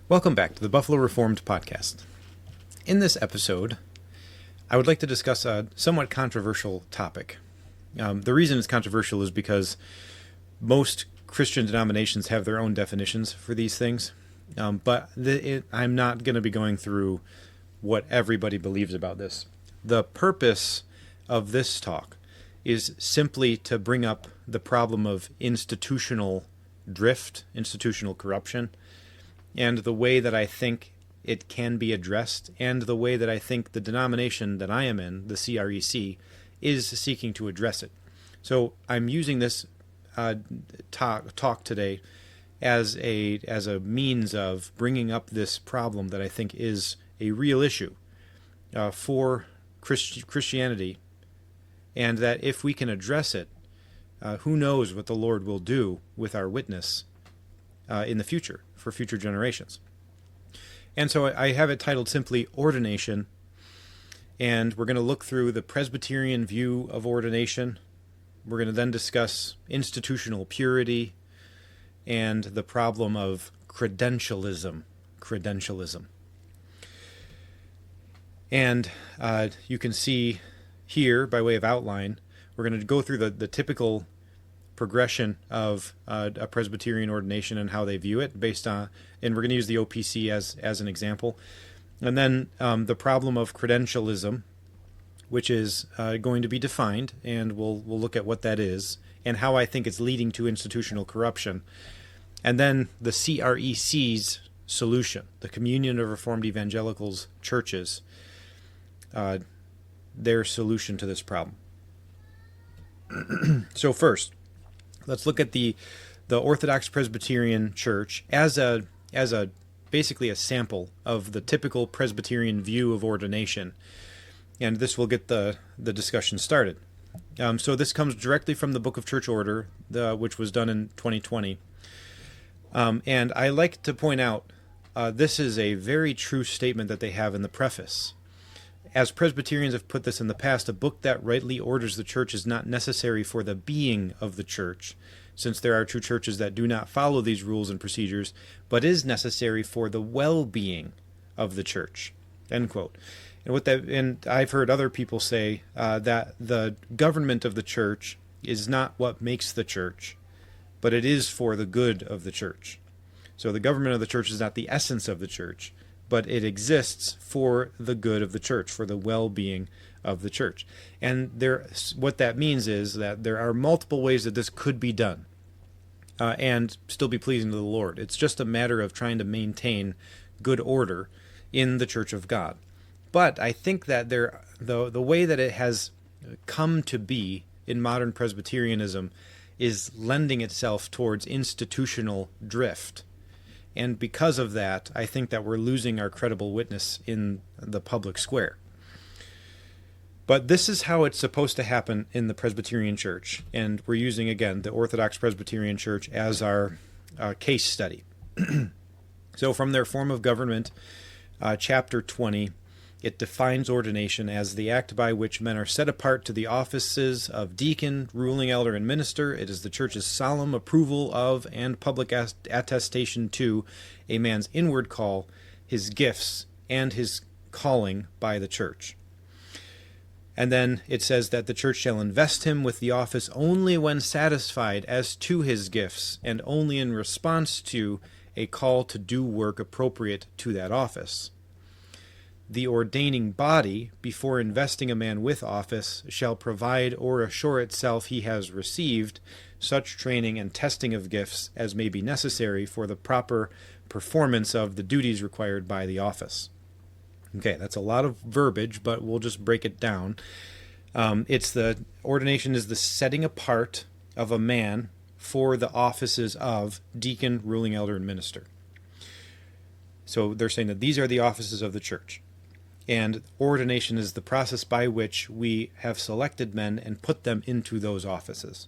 Welcome back to the Buffalo Reformed Podcast. In this episode, I would like to discuss a somewhat controversial topic. The reason it's controversial is because most Christian denominations have their own definitions for these things, but I'm not going to be going through what everybody believes about this. The purpose of this talk is simply to bring up the problem of institutional drift, institutional corruption, and the way that I think it can be addressed, and the way that I think the denomination that I am in, the CREC, is seeking to address it. So I'm using this talk today as a means of bringing up this problem that I think is a real issue for Christianity, and that if we can address it, who knows what the Lord will do with our witness in the future, for future generations. And so I have it titled simply Ordination, and we're going to look through the Presbyterian view of ordination. We're going to then discuss institutional purity and the problem of credentialism. And you can see here, by way of outline, we're going to go through the typical progression of a Presbyterian ordination and how they view it, based on, and we're going to use the OPC as an example. And then the problem of credentialism, which is going to be defined, and we'll look at what that is and how I think it's leading to institutional corruption. And then the CREC's solution, the Communion of Reformed Evangelicals Churches, their solution to this problem. So first, let's look at the Orthodox Presbyterian Church as basically a sample of the typical Presbyterian view of ordination, and this will get the discussion started. So this comes directly from the Book of Church Order, which was done in 2020, and I like to point out this is a very true statement that they have in the preface. As Presbyterians have put this in the past, a book that rightly orders the church is not necessary for the being of the church, since there are true churches that do not follow these rules and procedures, but is necessary for the well-being of the church. End quote. And I've heard other people say that the government of the church is not what makes the church, but it is for the good of the church. So the government of the church is not the essence of the church, but it exists for the good of the church, for the well-being of the church. And what that means is that there are multiple ways that this could be done and still be pleasing to the Lord. It's just a matter of trying to maintain good order in the Church of God. But I think that the way that it has come to be in modern Presbyterianism is lending itself towards institutional drift. And because of that, I think that we're losing our credible witness in the public square. But this is how it's supposed to happen in the Presbyterian Church. And we're using, again, the Orthodox Presbyterian Church as our case study. So from their form of government, chapter 20, it defines ordination as the act by which men are set apart to the offices of deacon, ruling elder, and minister. It is the church's solemn approval of and public attestation to a man's inward call, his gifts, and his calling by the church. And then it says that the church shall invest him with the office only when satisfied as to his gifts, and only in response to a call to do work appropriate to that office. The ordaining body, before investing a man with office, shall provide or assure itself he has received such training and testing of gifts as may be necessary for the proper performance of the duties required by the office. Okay, that's a lot of verbiage, but we'll just break it down. Ordination is the setting apart of a man for the offices of deacon, ruling elder, and minister. So they're saying that these are the offices of the church. And ordination is the process by which we have selected men and put them into those offices.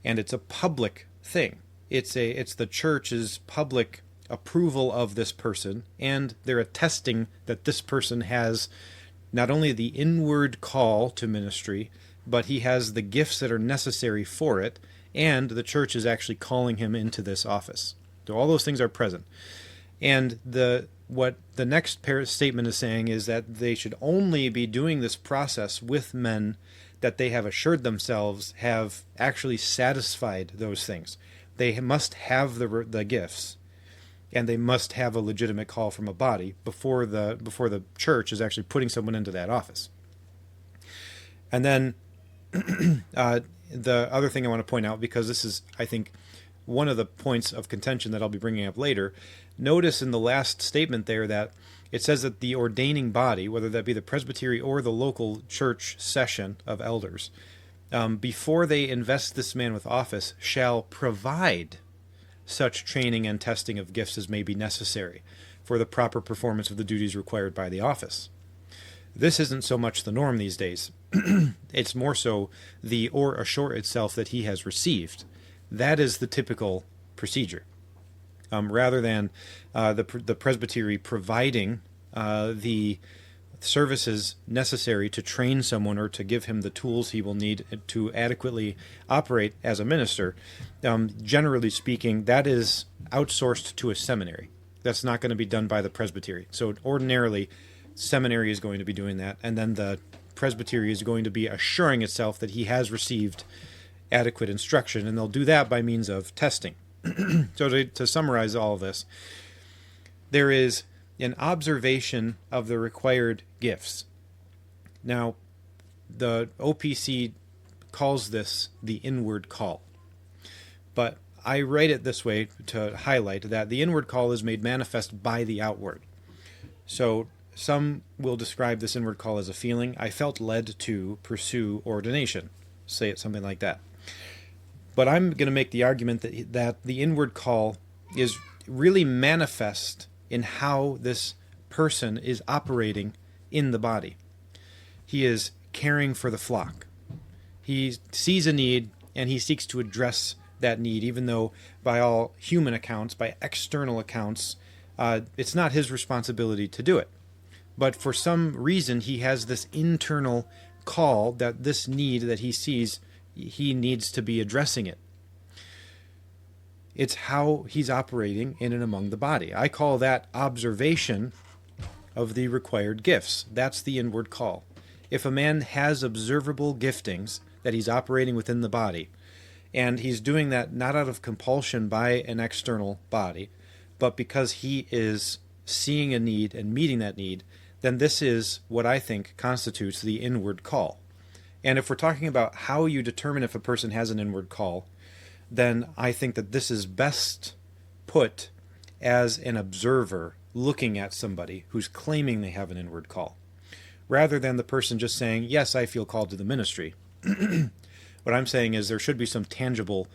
And it's a public thing. It's the church's public approval of this person, and they're attesting that this person has not only the inward call to ministry, but he has the gifts that are necessary for it, and the church is actually calling him into this office. So all those things are present. And what the next statement is saying is that they should only be doing this process with men that they have assured themselves have actually satisfied those things. They must have the gifts, and they must have a legitimate call from a body before the church is actually putting someone into that office. And then the other thing I want to point out, because this is, I think, one of the points of contention that I'll be bringing up later, notice in the last statement there that it says that the ordaining body, whether that be the presbytery or the local church session of elders, before they invest this man with office, shall provide such training and testing of gifts as may be necessary for the proper performance of the duties required by the office. This isn't so much the norm these days. It's more so the or assure itself that he has received. That is the typical procedure. Rather than the presbytery providing the services necessary to train someone or to give him the tools he will need to adequately operate as a minister, generally speaking, that is outsourced to a seminary. That's not going to be done by the presbytery. So ordinarily, seminary is going to be doing that, and then the presbytery is going to be assuring itself that he has received adequate instruction, and they'll do that by means of testing. So to summarize all of this, there is an observation of the required gifts. Now, the OPC calls this the inward call. But I write it this way to highlight that the inward call is made manifest by the outward. So some will describe this inward call as a feeling. I felt led to pursue ordination. Say it something like that. But I'm going to make the argument that the inward call is really manifest in how this person is operating in the body. He is caring for the flock. He sees a need and he seeks to address that need, even though by all human accounts, by external accounts, it's not his responsibility to do it. But for some reason, he has this internal call that this need that he sees, he needs to be addressing it. It's how he's operating in and among the body. I call that observation of the required gifts. That's the inward call. If a man has observable giftings that he's operating within the body, and he's doing that not out of compulsion by an external body, but because he is seeing a need and meeting that need, then this is what I think constitutes the inward call. And if we're talking about how you determine if a person has an inward call, then I think that this is best put as an observer looking at somebody who's claiming they have an inward call, rather than the person just saying, yes, I feel called to the ministry. What I'm saying is there should be some tangible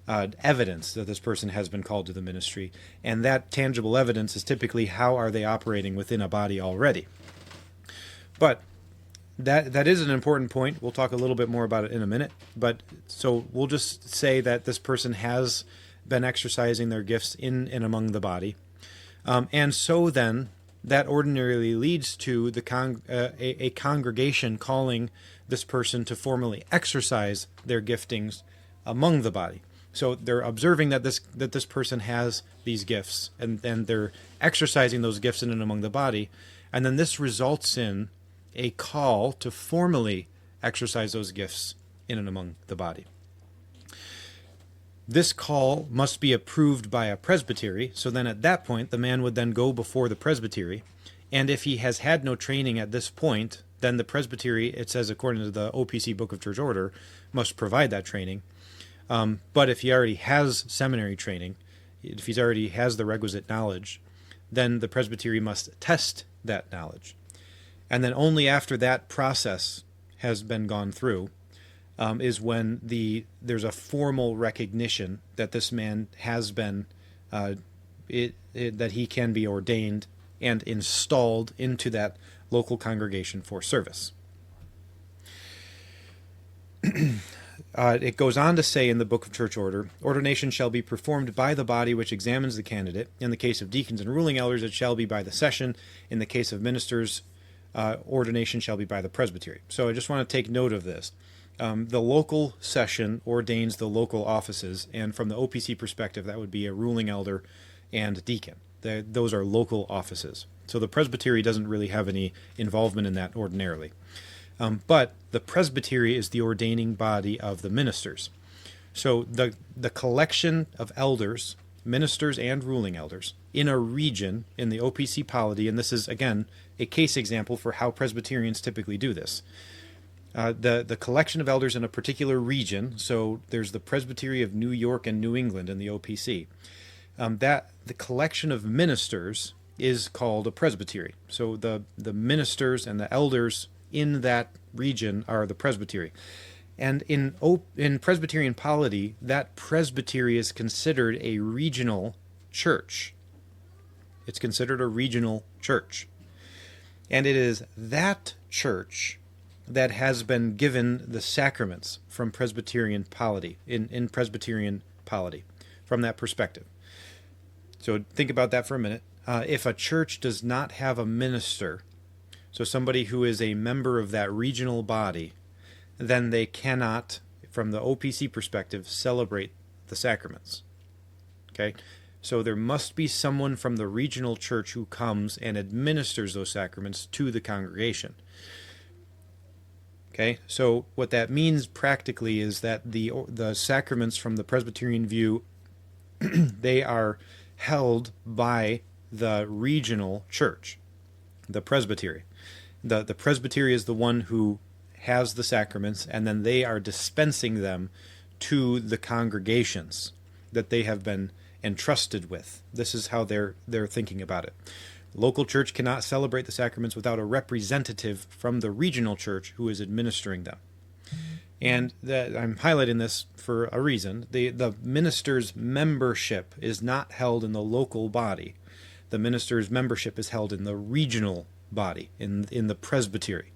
evidence that this person has been called to the ministry, and that tangible evidence is typically how are they operating within a body already. But that is an important point. We'll talk a little bit more about it in a minute. But so we'll just say that this person has been exercising their gifts in and among the body. And so then that ordinarily leads to a congregation calling this person to formally exercise their giftings among the body. So they're observing that this person has these gifts, and they're exercising those gifts in and among the body. And then this results in a call to formally exercise those gifts in and among the body. This call must be approved by a presbytery, so then at that point the man would then go before the presbytery, and if he has had no training at this point, then the presbytery, it says according to the OPC Book of Church Order, must provide that training. But if he already has seminary training, if he already has the requisite knowledge, then the presbytery must test that knowledge. And then only after that process has been gone through is when there's a formal recognition that this man has been, that he can be ordained and installed into that local congregation for service. It goes on to say in the Book of Church Order, ordination shall be performed by the body which examines the candidate. In the case of deacons and ruling elders, it shall be by the session. In the case of ministers, ordination shall be by the presbytery. So I just want to take note of this. The local session ordains the local offices, and from the OPC perspective, that would be a ruling elder and deacon. Those are local offices. So the presbytery doesn't really have any involvement in that ordinarily. But the presbytery is the ordaining body of the ministers. So the collection of elders, ministers and ruling elders, in a region, in the OPC polity, and this is, again, a case example for how Presbyterians typically do this. The collection of elders in a particular region, so there's the Presbytery of New York and New England in the OPC, that the collection of ministers is called a presbytery. So the ministers and the elders in that region are the presbytery. And in Presbyterian polity, that presbytery is considered a regional church. It's considered a regional church. And it is that church that has been given the sacraments from Presbyterian polity, in Presbyterian polity, from that perspective. So think about that for a minute. If a church does not have a minister, so somebody who is a member of that regional body, then they cannot, from the OPC perspective, celebrate the sacraments. Okay? So there must be someone from the regional church who comes and administers those sacraments to the congregation. Okay? So what that means practically is that the sacraments from the Presbyterian view, they are held by the regional church, the presbytery. The presbytery is the one who has the sacraments, and then they are dispensing them to the congregations that they have been entrusted with. This is how they're thinking about it. Local church cannot celebrate the sacraments without a representative from the regional church who is administering them. And I'm highlighting this for a reason. The minister's membership is not held in the local body. The minister's membership is held in the regional body, in the presbytery.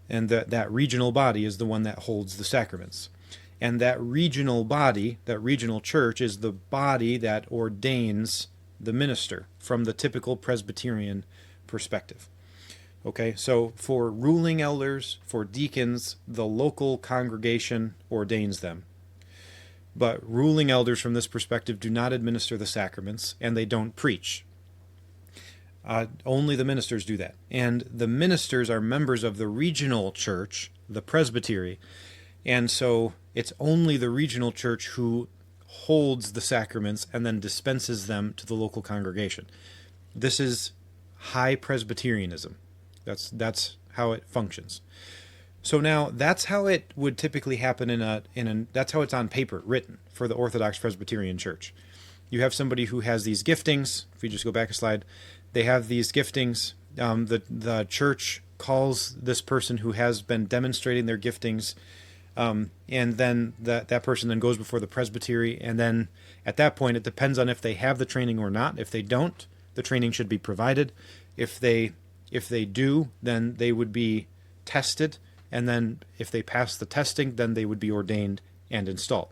And that regional body is the one that holds the sacraments. And that regional body, that regional church, is the body that ordains the minister from the typical Presbyterian perspective. Okay, so for ruling elders, for deacons, the local congregation ordains them. But ruling elders from this perspective do not administer the sacraments, and they don't preach. Only the ministers do that. And the ministers are members of the regional church, the presbytery, and so it's only the regional church who holds the sacraments and then dispenses them to the local congregation. This is high Presbyterianism. That's how it functions. So now that's how it would typically happen that's how it's on paper written for the Orthodox Presbyterian Church. You have somebody who has these giftings. If you just go back a slide, they have these giftings. The church calls this person who has been demonstrating their giftings, and then that person then goes before the presbytery, and then at that point it depends on if they have the training or not. If they don't, the training should be provided. If they do, then they would be tested, and then if they pass the testing, then they would be ordained and installed.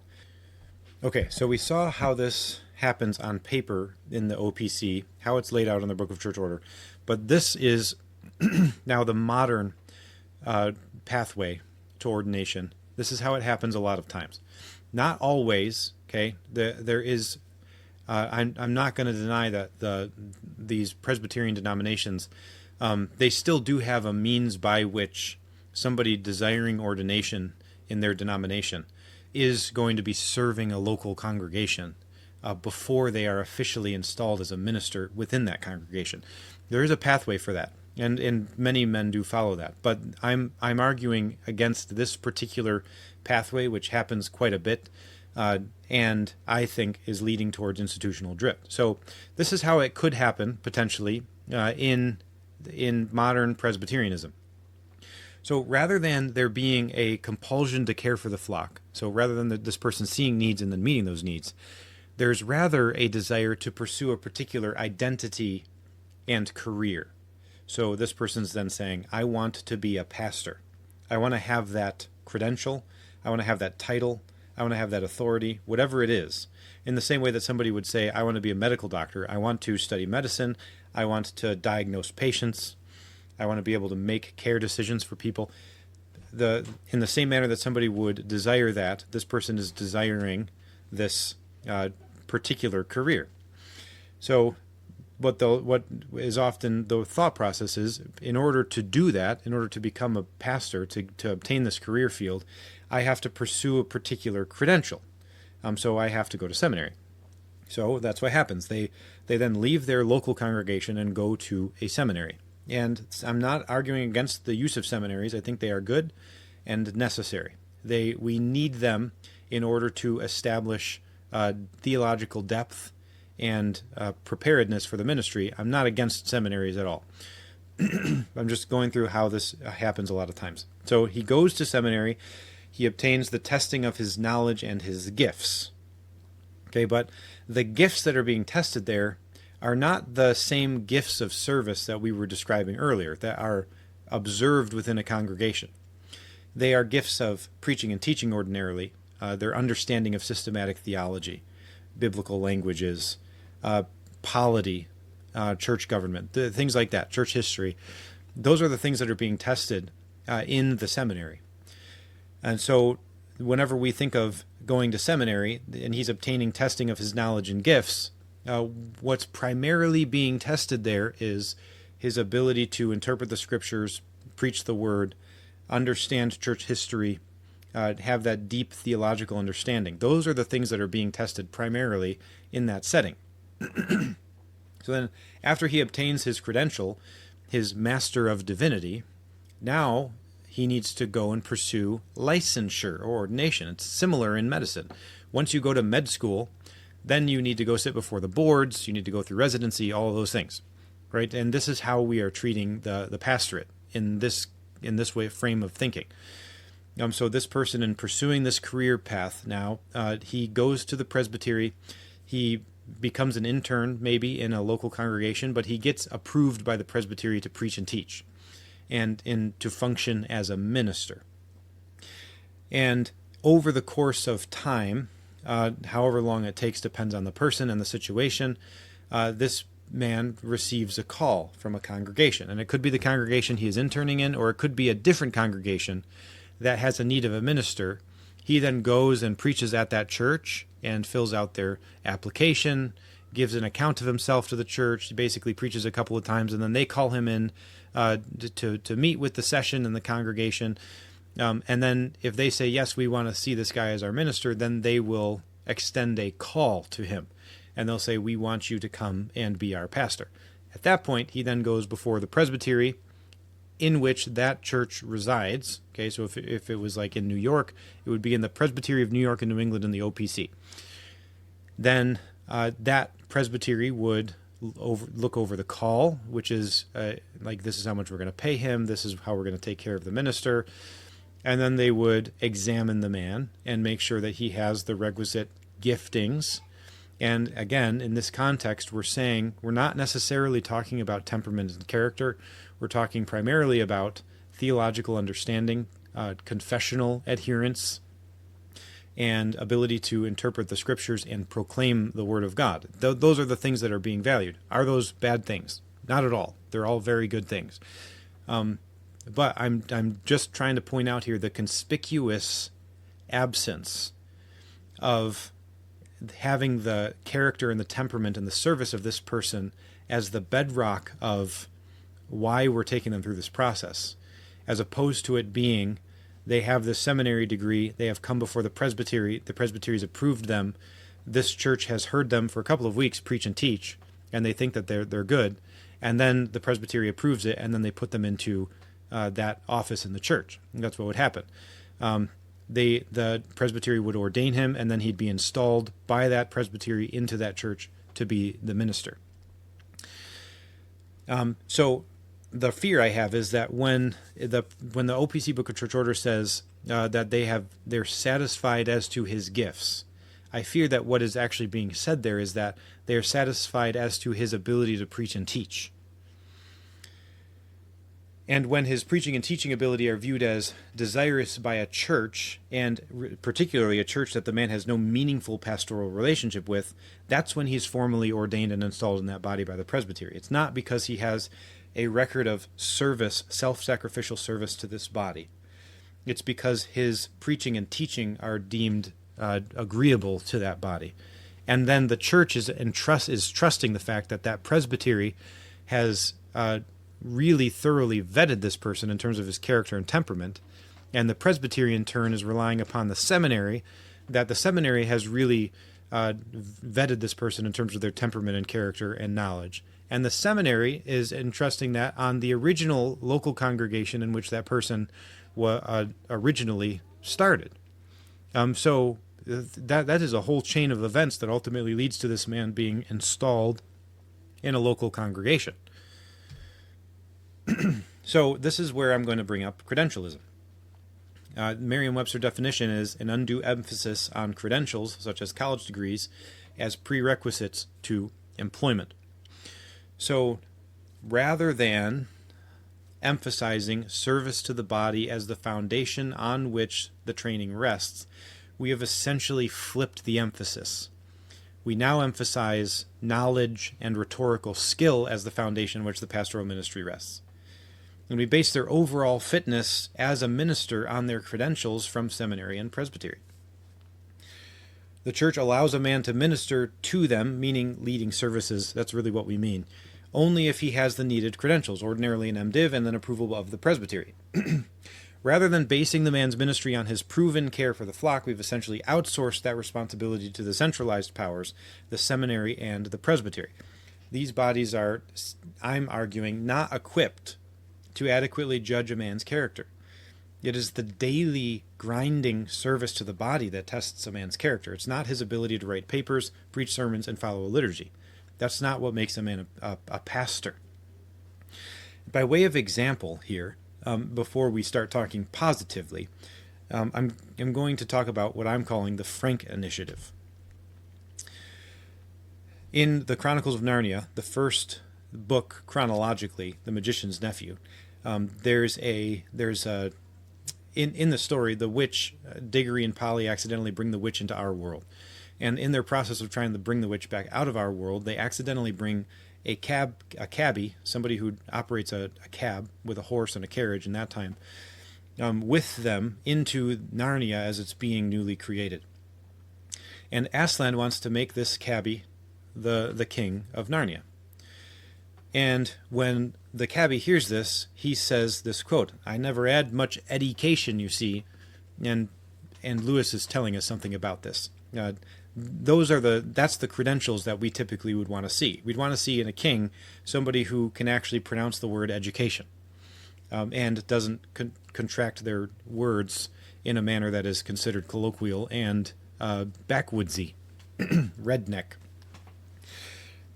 Okay, so we saw how this happens on paper in the OPC, how it's laid out in the Book of Church Order, but this is now the modern pathway to ordination. This is how it happens a lot of times. Not always, okay? There is, I'm not going to deny that these Presbyterian denominations, they still do have a means by which somebody desiring ordination in their denomination is going to be serving a local congregation before they are officially installed as a minister within that congregation. There is a pathway for that, and many men do follow that. But I'm arguing against this particular pathway, which happens quite a bit, and I think is leading towards institutional drift. So this is how it could happen potentially in modern Presbyterianism. So rather than there being a compulsion to care for the flock, so rather than this person seeing needs and then meeting those needs, there's rather a desire to pursue a particular identity and career. So this person's then saying, I want to be a pastor. I want to have that credential. I want to have that title. I want to have that authority, whatever it is. In the same way that somebody would say, I want to be a medical doctor. I want to study medicine. I want to diagnose patients. I want to be able to make care decisions for people. In the same manner that somebody would desire that, this person is desiring this particular career. So what is often the thought process is, in order to do that, in order to become a pastor, to obtain this career field, I have to pursue a particular credential. So I have to go to seminary. So that's what happens. They then leave their local congregation and go to a seminary. And I'm not arguing against the use of seminaries. I think they are good and necessary. We need them in order to establish theological depth and preparedness for the ministry. I'm not against seminaries at all. I'm just going through how this happens a lot of times. So he goes to seminary. He obtains the testing of his knowledge and his gifts. Okay, but the gifts that are being tested there are not the same gifts of service that we were describing earlier, that are observed within a congregation. They are gifts of preaching and teaching ordinarily, their understanding of systematic theology, biblical languages, polity, church government, things like that, church history. Those are the things that are being tested in the seminary. And so whenever we think of going to seminary and he's obtaining testing of his knowledge and gifts, what's primarily being tested there is his ability to interpret the scriptures, preach the word, understand church history, have that deep theological understanding. Those are the things that are being tested primarily in that setting. So then after he obtains his credential, his Master of Divinity, now he needs to go and pursue licensure or ordination. It's similar in medicine. Once you go to med school, then you need to go sit before the boards, you need to go through residency, all of those things, right? And this is how we are treating the pastorate in this way, frame of thinking. So this person, in pursuing this career path now, he goes to the presbytery, he becomes an intern maybe in a local congregation, but he gets approved by the presbytery to preach and teach and to function as a minister. And over the course of time, however long it takes, depends on the person and the situation, this man receives a call from a congregation. And it could be the congregation he is interning in, or it could be a different congregation that has a need of a minister. He then goes and preaches at that church and fills out their application, gives an account of himself to the church. He basically preaches a couple of times, and then they call him in to meet with the session and the congregation. And then if they say, yes, we want to see this guy as our minister, then they will extend a call to him. And they'll say, we want you to come and be our pastor. At that point, he then goes before the presbytery in which that church resides. Okay, so if it was like in New York, it would be in the Presbytery of New York and New England in the OPC. Then that presbytery would look over the call, which is like, this is how much we're going to pay him, this is how we're going to take care of the minister. And then they would examine the man and make sure that he has the requisite giftings. And again, in this context, we're not necessarily talking about temperament and character. We're talking primarily about theological understanding, confessional adherence, and ability to interpret the scriptures and proclaim the word of God. Those are the things that are being valued. Are those bad things? Not at all. They're all very good things. But I'm just trying to point out here the conspicuous absence of having the character and the temperament and the service of this person as the bedrock of why we're taking them through this process, as opposed to it being they have this seminary degree, they have come before the presbytery's approved them, this church has heard them for a couple of weeks preach and teach, and they think that they're good, and then the presbytery approves it, and then they put them into that office in the church. And that's what would happen. The presbytery would ordain him, and then he'd be installed by that presbytery into that church to be the minister. So the fear I have is that when the OPC Book of Church Order says that they're satisfied as to his gifts, I fear that what is actually being said there is that they are satisfied as to his ability to preach and teach. And when his preaching and teaching ability are viewed as desirous by a church, and particularly a church that the man has no meaningful pastoral relationship with, that's when he's formally ordained and installed in that body by the presbytery. It's not because he has a record of service, self-sacrificial service to this body. It's because his preaching and teaching are deemed agreeable to that body. And then the church is trusting the fact that that presbytery has really thoroughly vetted this person in terms of his character and temperament. And the presbytery, in turn, is relying upon the seminary, that the seminary has really vetted this person in terms of their temperament and character and knowledge. And the seminary is entrusting that on the original local congregation in which that person originally started. So that is a whole chain of events that ultimately leads to this man being installed in a local congregation. So this is where I'm going to bring up credentialism. Merriam-Webster definition is an undue emphasis on credentials, such as college degrees, as prerequisites to employment. So rather than emphasizing service to the body as the foundation on which the training rests, we have essentially flipped the emphasis. We now emphasize knowledge and rhetorical skill as the foundation on which the pastoral ministry rests. And we base their overall fitness as a minister on their credentials from seminary and presbytery. The church allows a man to minister to them, meaning leading services, that's really what we mean, only if he has the needed credentials, ordinarily an MDiv and then approval of the presbytery. Rather than basing the man's ministry on his proven care for the flock, we've essentially outsourced that responsibility to the centralized powers, the seminary and the presbytery. These bodies are, I'm arguing, not equipped to adequately judge a man's character. It is the daily grinding service to the body that tests a man's character. It's not his ability to write papers, preach sermons, and follow a liturgy. That's not what makes a man a pastor. By way of example here, before we start talking positively, I'm going to talk about what I'm calling the Frank Initiative. In the Chronicles of Narnia, the first book chronologically, The Magician's Nephew, there's in the story, the witch, Diggory and Polly accidentally bring the witch into our world. And in their process of trying to bring the witch back out of our world, they accidentally bring a cabbie, somebody who operates a cab with a horse and a carriage in that time, with them into Narnia as it's being newly created. And Aslan wants to make this cabbie the king of Narnia. And when the cabbie hears this, he says this quote, "I never had much education, you see," and Lewis is telling us something about this. That's the credentials that we typically would want to see. We'd want to see in a king somebody who can actually pronounce the word education, and doesn't contract their words in a manner that is considered colloquial and backwoodsy, redneck.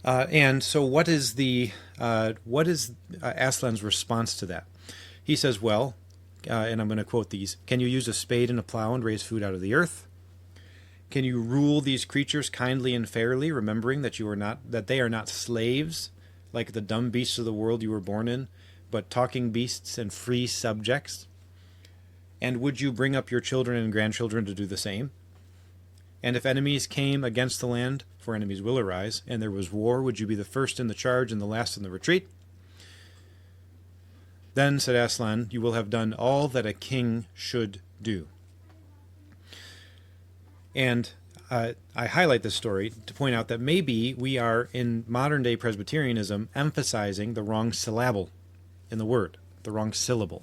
And so what is Aslan's response to that? He says, well, and I'm going to quote these, "Can you use a spade and a plow and raise food out of the earth? Can you rule these creatures kindly and fairly, remembering that they are not slaves, like the dumb beasts of the world you were born in, but talking beasts and free subjects? And would you bring up your children and grandchildren to do the same? And if enemies came against the land, for enemies will arise, and there was war, would you be the first in the charge and the last in the retreat? Then, said Aslan, you will have done all that a king should do." And I highlight this story to point out that maybe we are, in modern-day Presbyterianism, emphasizing the wrong syllable in the word, the wrong syllable.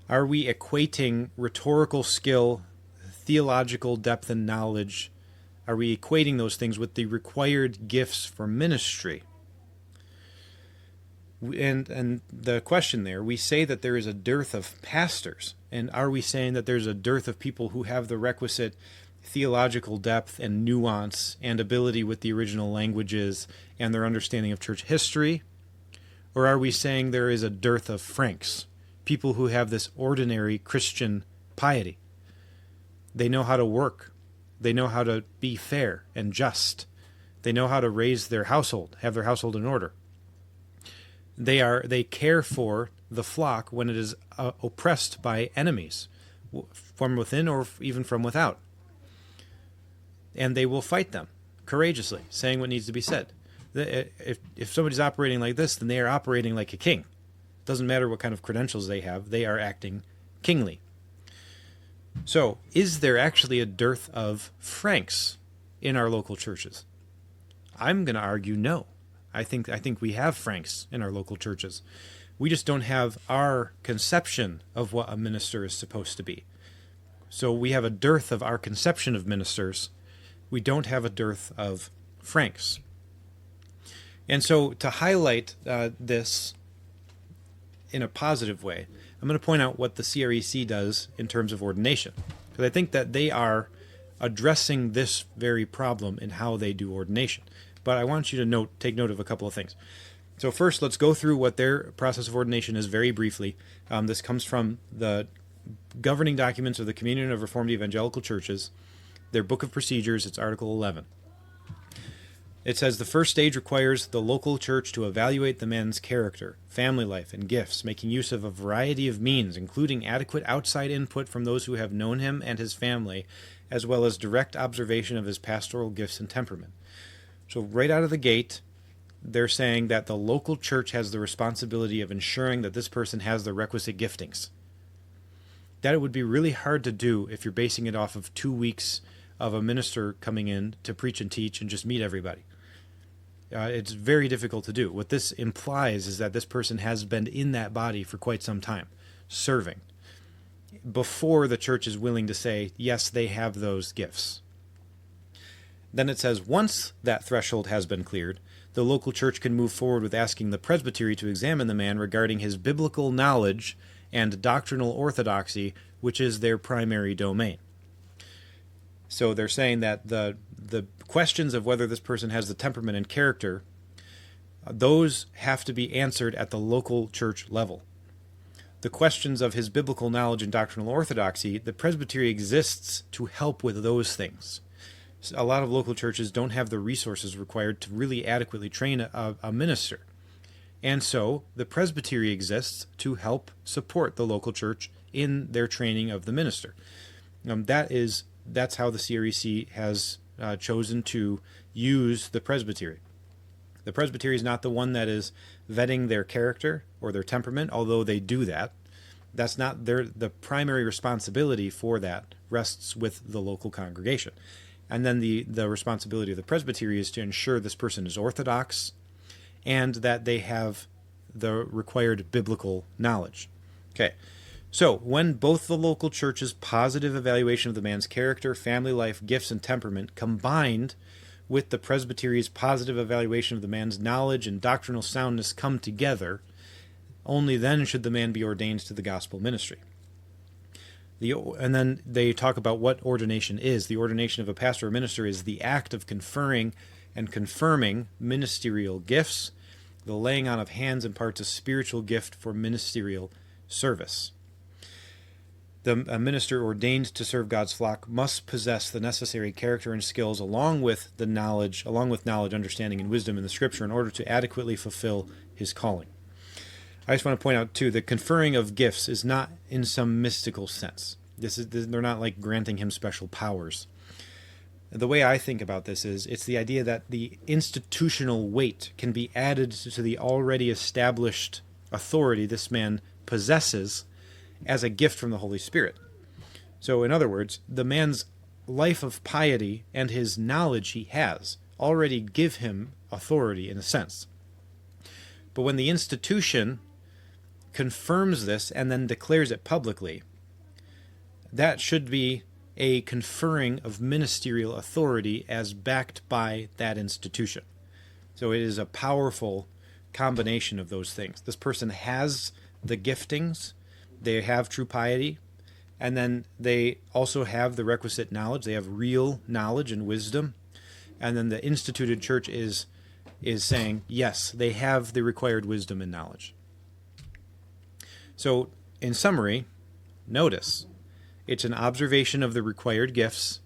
Are we equating rhetorical skill, theological depth and knowledge, are we equating those things with the required gifts for ministry? And the question there, we say that there is a dearth of pastors, and are we saying that there's a dearth of people who have the requisite theological depth and nuance and ability with the original languages and their understanding of church history? Or are we saying there is a dearth of Franks, people who have this ordinary Christian piety? They know how to work. They know how to be fair and just. They know how to raise their household, have their household in order. They care for the flock when it is oppressed by enemies, from within or even from without. And they will fight them courageously, saying what needs to be said. If somebody's operating like this, then they are operating like a king. Doesn't matter what kind of credentials they have, they are acting kingly. So, is there actually a dearth of Franks in our local churches? I'm going to argue no. I think we have Franks in our local churches. We just don't have our conception of what a minister is supposed to be. So we have a dearth of our conception of ministers. We don't have a dearth of Franks. And so to highlight this in a positive way, I'm going to point out what the CREC does in terms of ordination, because I think that they are addressing this very problem in how they do ordination. But I want you to take note of a couple of things. So first, let's go through what their process of ordination is very briefly. This comes from the governing documents of the Communion of Reformed Evangelical Churches, their Book of Procedures. It's Article 11. It says the first stage requires the local church to evaluate the man's character, family life, and gifts, making use of a variety of means, including adequate outside input from those who have known him and his family, as well as direct observation of his pastoral gifts and temperament. So right out of the gate, they're saying that the local church has the responsibility of ensuring that this person has the requisite giftings. That it would be really hard to do if you're basing it off of 2 weeks of a minister coming in to preach and teach and just meet everybody. It's very difficult to do. What this implies is that this person has been in that body for quite some time, serving, before the church is willing to say, yes, they have those gifts. Then it says, once that threshold has been cleared, the local church can move forward with asking the presbytery to examine the man regarding his biblical knowledge and doctrinal orthodoxy, which is their primary domain. So they're saying that the questions of whether this person has the temperament and character, those have to be answered at the local church level. The questions of his biblical knowledge and doctrinal orthodoxy, the presbytery exists to help with those things. A lot of local churches don't have the resources required to really adequately train a minister. And so the presbytery exists to help support the local church in their training of the minister. That's how the CREC has chosen to use the presbytery. The presbytery is not the one that is vetting their character or their temperament, although they do that. That's not the primary responsibility for that rests with the local congregation. And then the responsibility of the presbytery is to ensure this person is orthodox and that they have the required biblical knowledge. Okay, so when both the local church's positive evaluation of the man's character, family life, gifts, and temperament combined with the presbytery's positive evaluation of the man's knowledge and doctrinal soundness come together, only then should the man be ordained to the gospel ministry. And then they talk about what ordination is. The ordination of a pastor or minister is the act of conferring and confirming ministerial gifts. The laying on of hands imparts a spiritual gift for ministerial service. A minister ordained to serve God's flock must possess the necessary character and skills along with knowledge, understanding, and wisdom in the Scripture in order to adequately fulfill his calling. I just want to point out, too, the conferring of gifts is not in some mystical sense. They're not like granting him special powers. The way I think about this is it's the idea that the institutional weight can be added to the already established authority this man possesses as a gift from the Holy Spirit. So, in other words, the man's life of piety and his knowledge he has already give him authority in a sense. But when the institution confirms this and then declares it publicly, that should be a conferring of ministerial authority as backed by that institution. So it is a powerful combination of those things. This person has the giftings, they have true piety, and then they also have the requisite knowledge. They have real knowledge and wisdom. And then the instituted church is saying, yes, they have the required wisdom and knowledge. So, in summary, notice, it's an observation of the required gifts,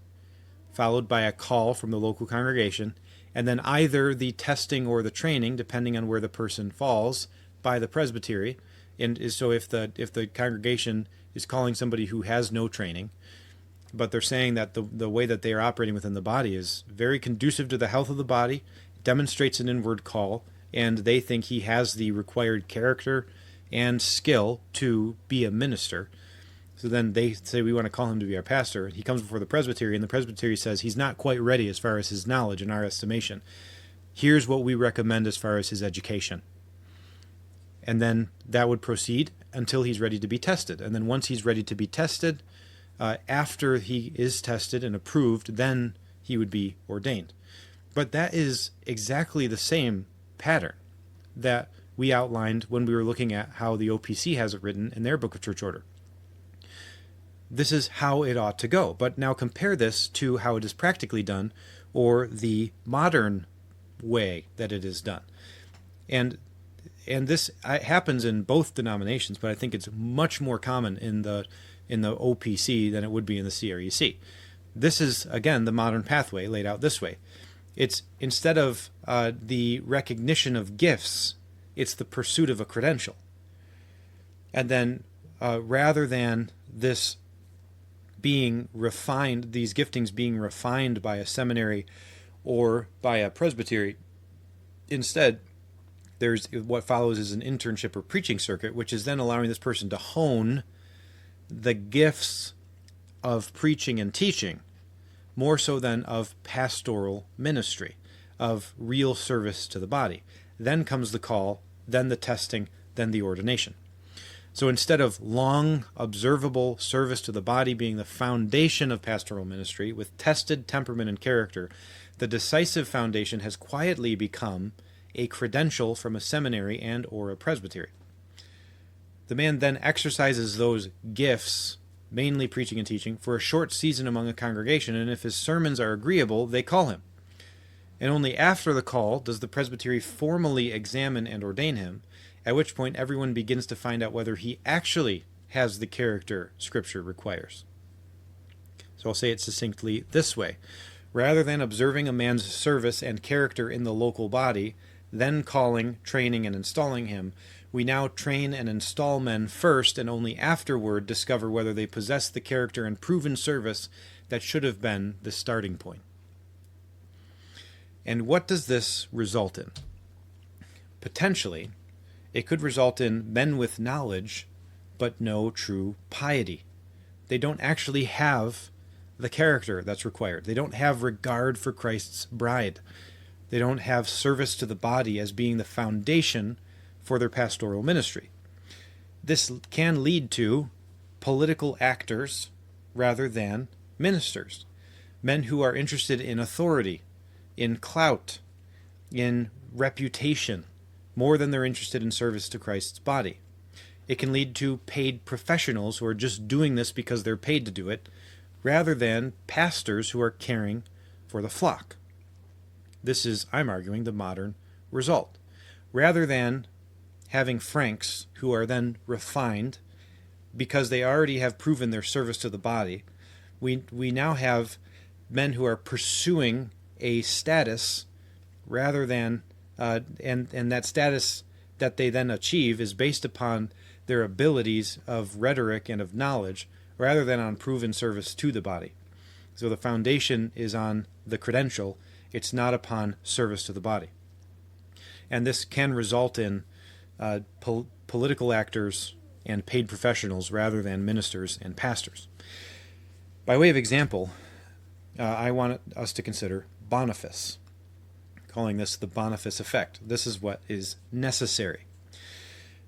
followed by a call from the local congregation, and then either the testing or the training, depending on where the person falls, by the presbytery. And so if the congregation is calling somebody who has no training, but they're saying that the way that they are operating within the body is very conducive to the health of the body, demonstrates an inward call, and they think he has the required character and skill to be a minister, So then they say, we want to call him to be our pastor. He comes before the presbytery, and the presbytery says he's not quite ready as far as his knowledge in our estimation. Here's what we recommend as far as his education. And then that would proceed until he's ready to be tested. And then once he's ready to be tested, after he is tested and approved, then he would be ordained. But that is exactly the same pattern that we outlined when we were looking at how the OPC has it written in their Book of Church Order. This is how it ought to go. But now compare this to how it is practically done, or the modern way that it is done. And this happens in both denominations, but I think it's much more common in the OPC than it would be in the CREC. This is, again, the modern pathway laid out this way. It's instead of the recognition of gifts, it's the pursuit of a credential. And then rather than this being refined, these giftings being refined by a seminary or by a presbytery, instead, there's what follows is an internship or preaching circuit, which is then allowing this person to hone the gifts of preaching and teaching, more so than of pastoral ministry, of real service to the body. Then comes the call, then the testing, then the ordination. So instead of long, observable service to the body being the foundation of pastoral ministry, with tested temperament and character, the decisive foundation has quietly become a credential from a seminary and or a presbytery. The man then exercises those gifts, mainly preaching and teaching, for a short season among a congregation, and if his sermons are agreeable, they call him. And only after the call does the presbytery formally examine and ordain him, at which point everyone begins to find out whether he actually has the character Scripture requires. So I'll say it succinctly this way. Rather than observing a man's service and character in the local body, then calling, training, and installing him, we now train and install men first, and only afterward discover whether they possess the character and proven service that should have been the starting point. And what does this result in? Potentially, it could result in men with knowledge, but no true piety. They don't actually have the character that's required. They don't have regard for Christ's bride. They don't have service to the body as being the foundation for their pastoral ministry. This can lead to political actors rather than ministers. Men who are interested in authority, in clout, in reputation, more than they're interested in service to Christ's body. It can lead to paid professionals who are just doing this because they're paid to do it, rather than pastors who are caring for the flock. This is, I'm arguing, the modern result. Rather than having Franks who are then refined because they already have proven their service to the body, we now have men who are pursuing a status rather than and that status that they then achieve is based upon their abilities of rhetoric and of knowledge rather than on proven service to the body. So the foundation is on the credential, it's not upon service to the body. And this can result in political actors and paid professionals rather than ministers and pastors. By way of example, I want us to consider Boniface, calling this the Boniface effect. This is what is necessary.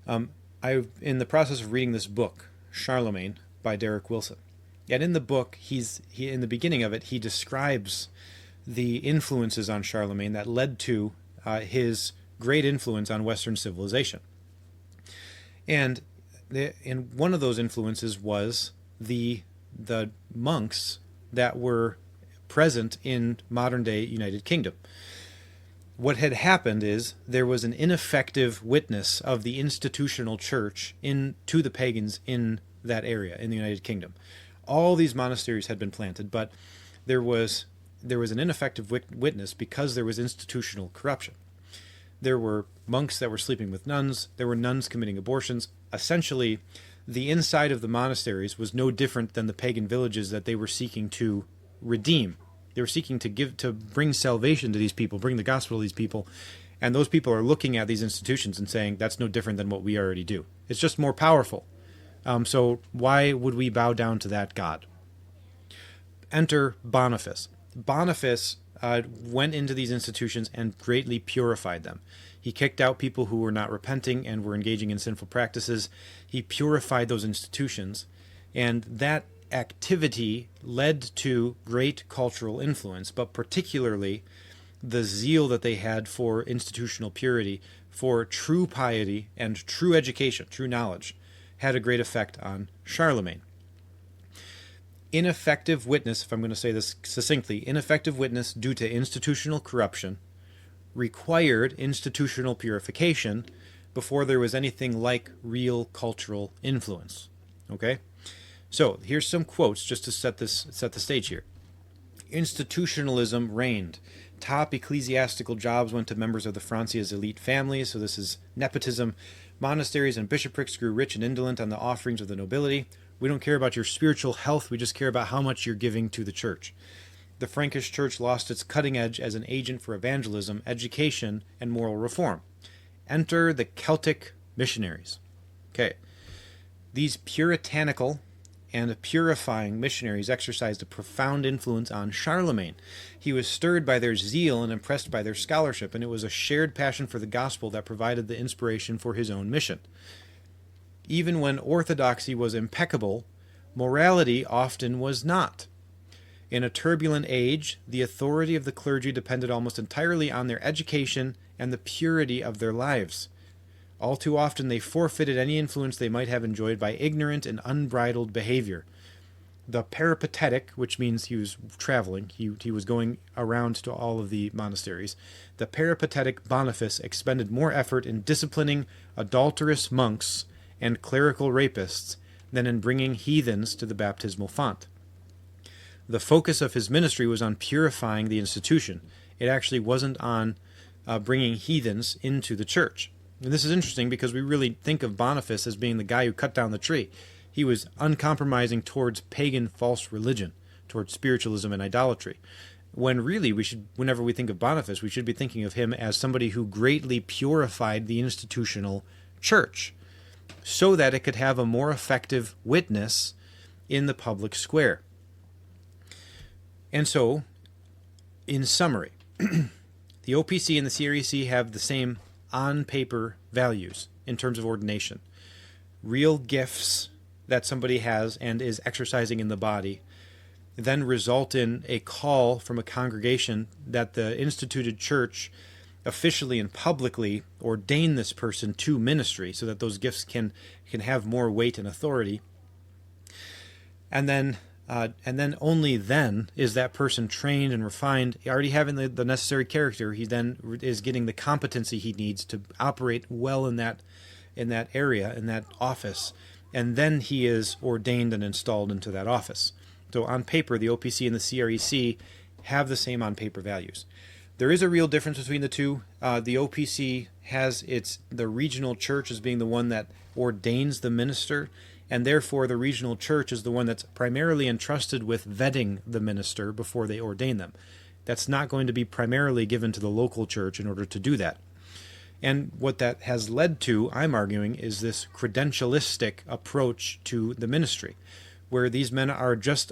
I'm in the process of reading this book, Charlemagne, by Derek Wilson. And in the book, he in the beginning of it, he describes the influences on Charlemagne that led to his great influence on Western civilization. And one of those influences was the monks that were present in modern-day United Kingdom. What had happened is there was an ineffective witness of the institutional church to the pagans in that area, in the United Kingdom. All these monasteries had been planted, but there was an ineffective witness because there was institutional corruption. There were monks that were sleeping with nuns. There were nuns committing abortions. Essentially, the inside of the monasteries was no different than the pagan villages that they were seeking to redeem. They were seeking to bring salvation to these people, bring the gospel to these people. And those people are looking at these institutions and saying, that's no different than what we already do. It's just more powerful. So why would we bow down to that God? Enter Boniface. Boniface went into these institutions and greatly purified them. He kicked out people who were not repenting and were engaging in sinful practices. He purified those institutions, and that activity led to great cultural influence, but particularly the zeal that they had for institutional purity, for true piety and true education, true knowledge, had a great effect on Charlemagne. Ineffective witness, if I'm going to say this succinctly, ineffective witness due to institutional corruption required institutional purification before there was anything like real cultural influence. Okay? So here's some quotes just to set the stage here. Institutionalism reigned. Top ecclesiastical jobs went to members of the Francia's elite families, so this is nepotism. Monasteries and bishoprics grew rich and indolent on the offerings of the nobility. We don't care about your spiritual health, we just care about how much you're giving to the church. The Frankish church lost its cutting edge as an agent for evangelism, education, and moral reform. Enter the Celtic missionaries. Okay. These puritanical and purifying missionaries exercised a profound influence on Charlemagne. He was stirred by their zeal and impressed by their scholarship, and it was a shared passion for the gospel that provided the inspiration for his own mission. Even when orthodoxy was impeccable, morality often was not. In a turbulent age, the authority of the clergy depended almost entirely on their education and the purity of their lives. All too often they forfeited any influence they might have enjoyed by ignorant and unbridled behavior. The peripatetic, which means he was traveling, he was going around to all of the monasteries, the peripatetic Boniface expended more effort in disciplining adulterous monks and clerical rapists than in bringing heathens to the baptismal font. The focus of his ministry was on purifying the institution. It actually wasn't on bringing heathens into the church. And this is interesting because we really think of Boniface as being the guy who cut down the tree. He was uncompromising towards pagan false religion, towards spiritualism and idolatry. When really whenever we think of Boniface, we should be thinking of him as somebody who greatly purified the institutional church so that it could have a more effective witness in the public square. And so, in summary, the OPC and the CREC have the same on-paper values in terms of ordination. Real gifts that somebody has and is exercising in the body then result in a call from a congregation that the instituted church officially and publicly ordain this person to ministry so that those gifts can have more weight and authority. And then only then is that person trained and refined, already having the necessary character. He then is getting the competency he needs to operate well in that area, in that office, and then he is ordained and installed into that office. So on paper, the OPC and the CREC have the same on paper values. There is a real difference between the two. The OPC has the regional church as being the one that ordains the minister, and therefore the regional church is the one that's primarily entrusted with vetting the minister before they ordain them. That's not going to be primarily given to the local church in order to do that. And what that has led to, I'm arguing, is this credentialistic approach to the ministry, where these men are just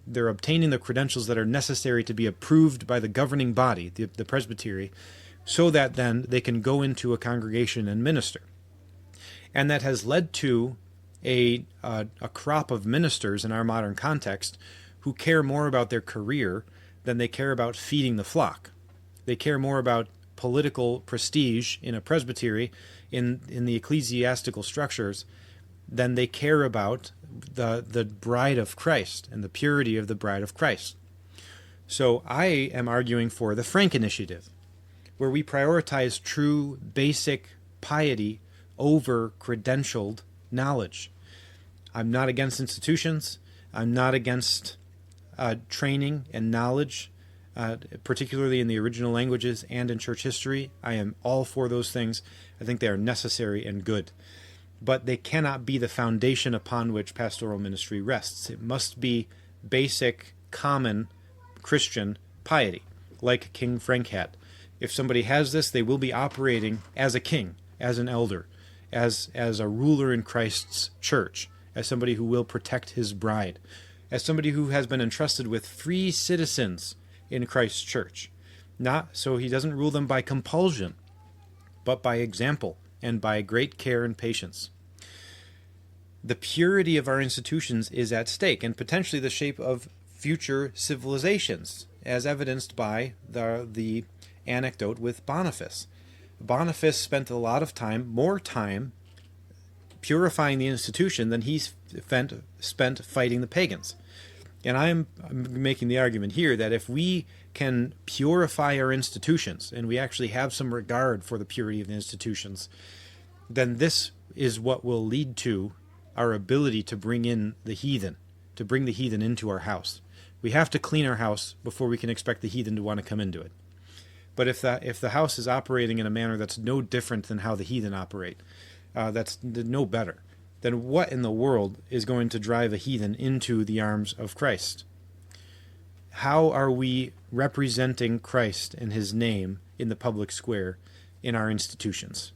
they're obtaining the credentials that are necessary to be approved by the governing body, the presbytery, so that then they can go into a congregation and minister. And that has led to a crop of ministers in our modern context who care more about their career than they care about feeding the flock. They care more about political prestige in a presbytery, in the ecclesiastical structures, than they care about the bride of Christ and the purity of the bride of Christ. So I am arguing for the Frank Initiative, where we prioritize true basic piety over credentialed knowledge. I'm not against institutions. I'm not against training and knowledge, particularly in the original languages and in church history. I am all for those things. I think they are necessary and good. But they cannot be the foundation upon which pastoral ministry rests. It must be basic, common Christian piety, like King Frank had. If somebody has this, they will be operating as a king, as an elder, as a ruler in Christ's church, as somebody who will protect his bride, as somebody who has been entrusted with free citizens in Christ's church. Not so he doesn't rule them by compulsion, but by example and by great care and patience. The purity of our institutions is at stake, and potentially the shape of future civilizations, as evidenced by the anecdote with Boniface. Boniface spent a lot of time, more time, purifying the institution than he spent fighting the pagans. And I'm making the argument here that if we can purify our institutions, and we actually have some regard for the purity of the institutions, then this is what will lead to our ability to bring in the heathen, to bring the heathen into our house. We have to clean our house before we can expect the heathen to want to come into it. But if the house is operating in a manner that's no different than how the heathen operate, that's no better, then what in the world is going to drive a heathen into the arms of Christ? How are we representing Christ and his name in the public square in our institutions?